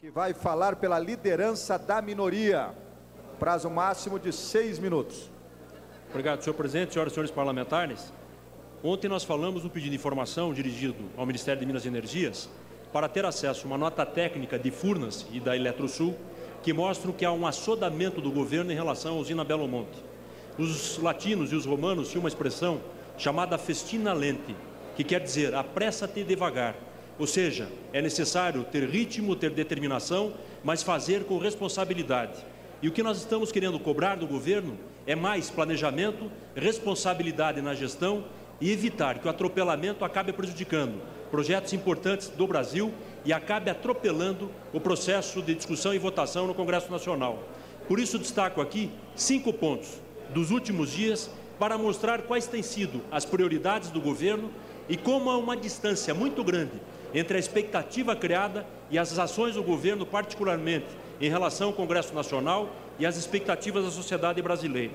que vai falar pela liderança da minoria. Prazo máximo de 6 minutos. Obrigado, senhor presidente, senhoras e senhores parlamentares. Ontem nós falamos no pedido de informação dirigido ao Ministério de Minas e Energias para ter acesso a uma nota técnica de Furnas e da Eletrosul que mostram que há um assodamento do governo em relação à usina Belo Monte. Os latinos e os romanos tinham uma expressão chamada festina lente, que quer dizer apressa-te devagar. Ou seja, é necessário ter ritmo, ter determinação, mas fazer com responsabilidade. E o que nós estamos querendo cobrar do governo é mais planejamento, responsabilidade na gestão e evitar que o atropelamento acabe prejudicando projetos importantes do Brasil e acabe atropelando o processo de discussão e votação no Congresso Nacional. Por isso destaco aqui 5 pontos dos últimos dias para mostrar quais têm sido as prioridades do governo e como há uma distância muito grande entre a expectativa criada e as ações do governo, particularmente em relação ao Congresso Nacional e as expectativas da sociedade brasileira.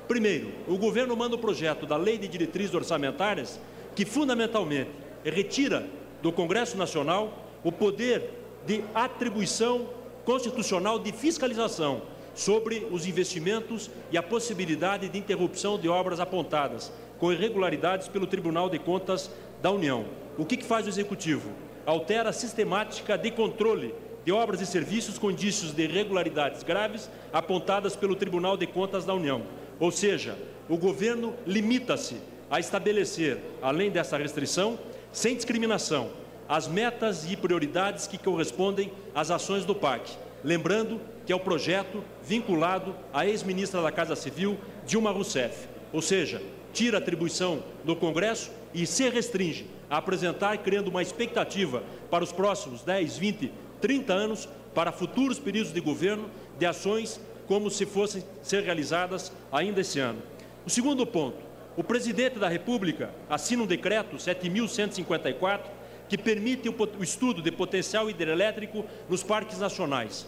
Primeiro, o governo manda o projeto da Lei de Diretrizes Orçamentárias que, fundamentalmente, retira do Congresso Nacional o poder de atribuição constitucional de fiscalização sobre os investimentos e a possibilidade de interrupção de obras apontadas com irregularidades pelo Tribunal de Contas da União. O que faz o Executivo? Altera a sistemática de controle de obras e serviços com indícios de irregularidades graves apontadas pelo Tribunal de Contas da União. Ou seja, o governo limita-se a estabelecer, além dessa restrição, sem discriminação, as metas e prioridades que correspondem às ações do PAC. Lembrando que é o projeto vinculado à ex-ministra da Casa Civil, Dilma Rousseff. Ou seja, tira a atribuição do Congresso e se restringe a apresentar, criando uma expectativa para os próximos 10, 20, 30 anos, para futuros períodos de governo, de ações como se fossem ser realizadas ainda esse ano. O segundo ponto, o presidente da República assina um decreto 7.154 que permite o estudo de potencial hidrelétrico nos parques nacionais.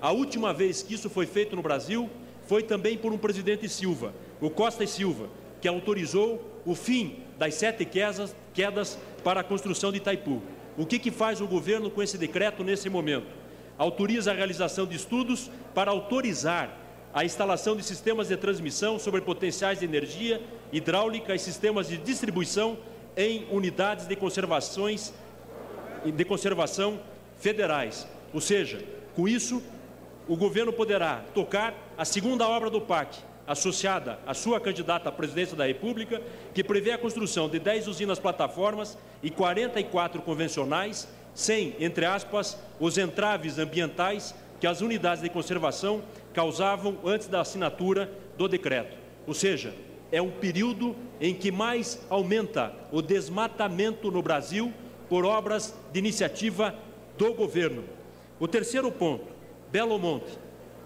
A última vez que isso foi feito no Brasil foi também por um presidente Silva, o Costa e Silva, que autorizou o fim das 7 quedas para a construção de Itaipu. O que faz o governo com esse decreto nesse momento? Autoriza a realização de estudos para autorizar a instalação de sistemas de transmissão sobre potenciais de energia hidráulica e sistemas de distribuição em unidades de conservação federais. Ou seja, com isso, o governo poderá tocar a segunda obra do PAC, associada à sua candidata à presidência da República, que prevê a construção de 10 usinas plataformas e 44 convencionais, sem, entre aspas, os entraves ambientais que as unidades de conservação causavam antes da assinatura do decreto. Ou seja, é um período em que mais aumenta o desmatamento no Brasil por obras de iniciativa do governo. O terceiro ponto, Belo Monte.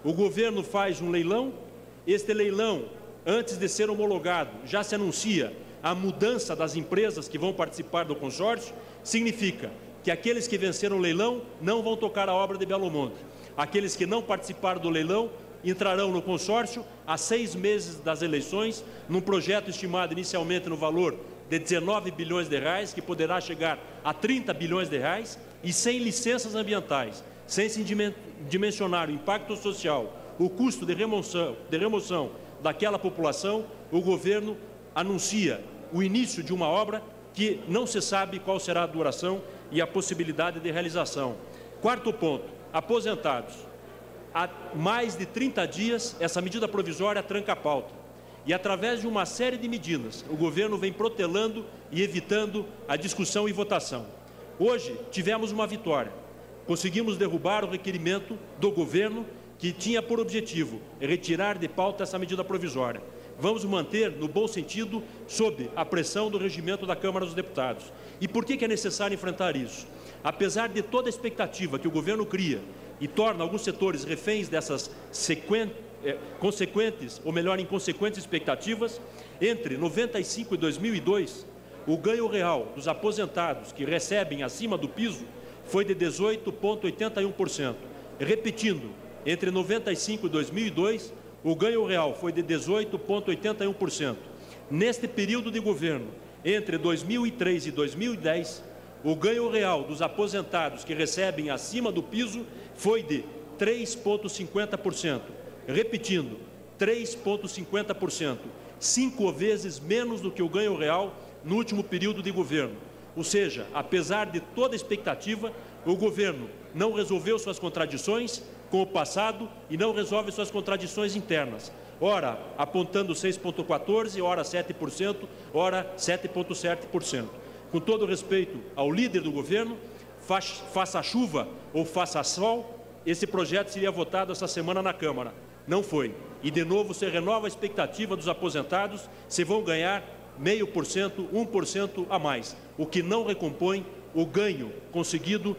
O governo faz um leilão. Este leilão, antes de ser homologado, já se anuncia a mudança das empresas que vão participar do consórcio. Significa que aqueles que venceram o leilão não vão tocar a obra de Belo Monte. Aqueles que não participaram do leilão entrarão no consórcio a 6 meses das eleições, num projeto estimado inicialmente no valor de 19 bilhões de reais, que poderá chegar a 30 bilhões de reais, e sem licenças ambientais, sem se dimensionar o impacto social, o custo de remoção daquela população, o governo anuncia o início de uma obra que não se sabe qual será a duração e a possibilidade de realização. Quarto ponto, aposentados. Há mais de 30 dias, essa medida provisória tranca a pauta. E, através de uma série de medidas, o governo vem protelando e evitando a discussão e votação. Hoje, tivemos uma vitória. Conseguimos derrubar o requerimento do governo que tinha por objetivo retirar de pauta essa medida provisória. Vamos manter, no bom sentido, sob a pressão do regimento da Câmara dos Deputados. E por que é necessário enfrentar isso? Apesar de toda a expectativa que o governo cria e torna alguns setores reféns dessas consequentes, ou melhor, inconsequentes expectativas, entre 95 e 2002, o ganho real dos aposentados que recebem acima do piso foi de 18,81%. Repetindo, entre 95 e 2002, o ganho real foi de 18,81%. Neste período de governo, entre 2003 e 2010, o ganho real dos aposentados que recebem acima do piso foi de 3,50%. Repetindo, 3,50%, 5 vezes menos do que o ganho real no último período de governo. Ou seja, apesar de toda expectativa, o governo não resolveu suas contradições com o passado e não resolve suas contradições internas. Ora apontando 6,14%, ora 7%, ora 7,7%. Com todo respeito ao líder do governo, faça chuva ou faça sol, esse projeto seria votado essa semana na Câmara. Não foi. E, de novo, se renova a expectativa dos aposentados, se vão ganhar 0,5%, 1% a mais, o que não recompõe o ganho conseguido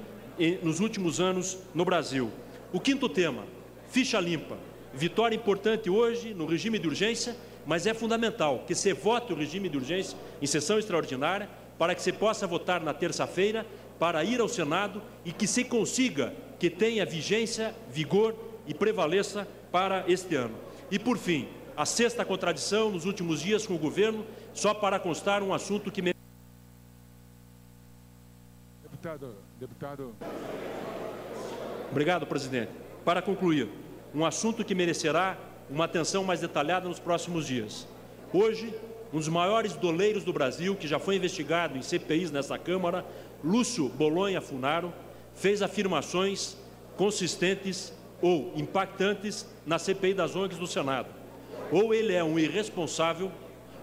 nos últimos anos no Brasil. O quinto tema, ficha limpa. Vitória importante hoje no regime de urgência, mas é fundamental que se vote o regime de urgência em sessão extraordinária para que se possa votar na terça-feira, para ir ao Senado e que se consiga que tenha vigência, vigor e prevaleça para este ano. E, por fim, a sexta contradição nos últimos dias com o governo, só para constar um assunto que... Deputado. Obrigado, presidente. Para concluir, um assunto que merecerá uma atenção mais detalhada nos próximos dias. Hoje, um dos maiores doleiros do Brasil, que já foi investigado em CPIs nessa Câmara, Lúcio Bolonha Funaro, fez afirmações consistentes ou impactantes na CPI das ONGs do Senado. Ou ele é um irresponsável,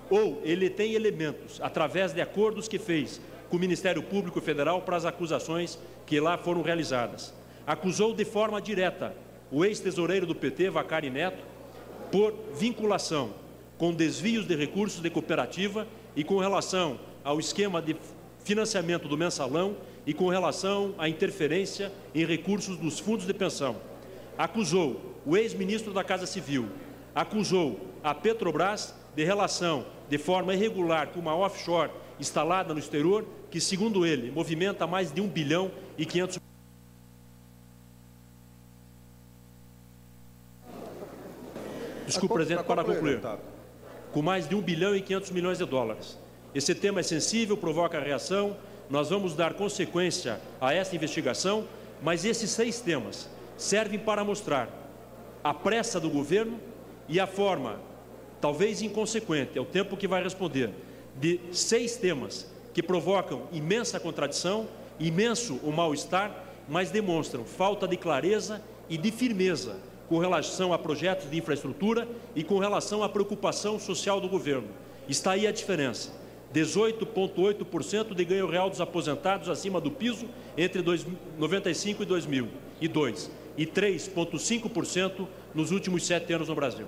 ou ele tem elementos, através de acordos que fez com o Ministério Público Federal para as acusações que lá foram realizadas. Acusou de forma direta o ex-tesoureiro do PT, Vacari Neto, por vinculação com desvios de recursos de cooperativa e com relação ao esquema de financiamento do mensalão e com relação à interferência em recursos dos fundos de pensão. Acusou o ex-ministro da Casa Civil, acusou a Petrobras de relação de forma irregular com uma offshore instalada no exterior, que, segundo ele, movimenta mais de 1 bilhão e 500 milhões. Desculpe, presidente, para concluir. Com mais de 1 bilhão e 500 milhões de dólares. Esse tema é sensível, provoca reação, nós vamos dar consequência a essa investigação, mas esses 6 temas servem para mostrar a pressa do governo e a forma, talvez inconsequente, é o tempo que vai responder, de 6 temas que provocam imensa contradição, imenso o mal-estar, mas demonstram falta de clareza e de firmeza com relação a projetos de infraestrutura e com relação à preocupação social do governo. Está aí a diferença. 18,8% de ganho real dos aposentados acima do piso entre 1995 e 2002 e 3,5% nos últimos 7 anos no Brasil.